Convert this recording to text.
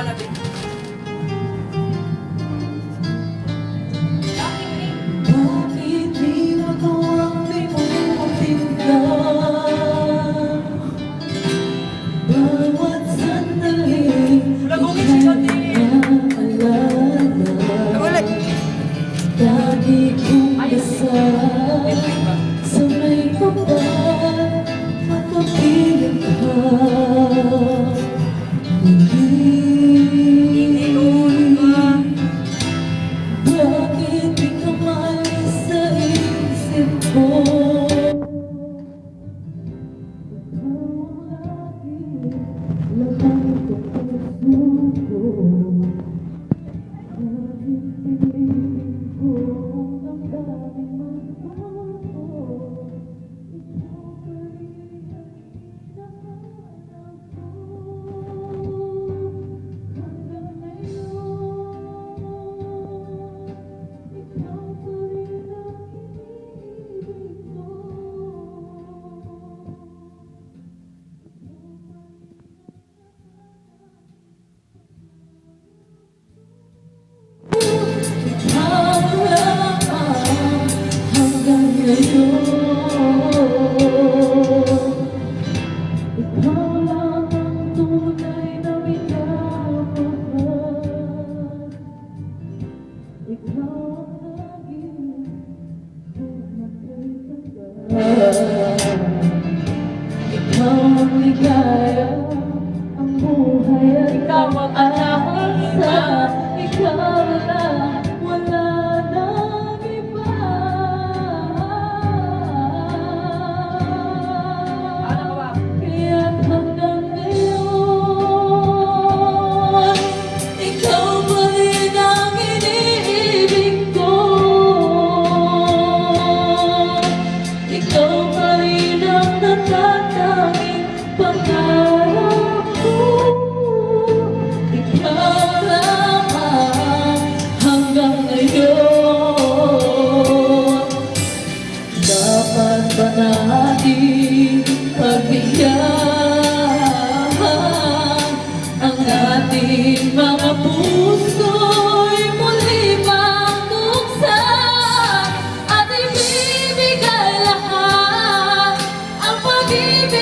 lumalapit. Bakit di magawang di mo matingnan? Bawat sandali Lagungin si Johnny. naalala. Lagi kong dasal sa may kapal makapiling ka. Bakit di ka maalis sa isip ko? Laman ko puso ko. Bakit piling ko ang daming magbago? Ikaw pa rin ang hinahanap ko. Hanggang ngayon, ikaw pa rin ang iniibig ko. Ikaw lang hanggang ngayon. Ikaw lang ang tunay na minamahal. Ikaw ang laging pumatay tagal. Ikaw ang ligaya, ang buhay at Ikaw ang asa. Ikaw lang, wala nang iba. Ano ka ba? Kaya't hanggang ngayon, ikaw pa rin ang iniibig ko. Ikaw pa rin ang natatanging pangarap ko. Ikaw lang hanggang ngayon. Dapat ba natin pagbigyan ang ating mga puso'y muli magbuksan at ibibigay lahat ang pag-ibig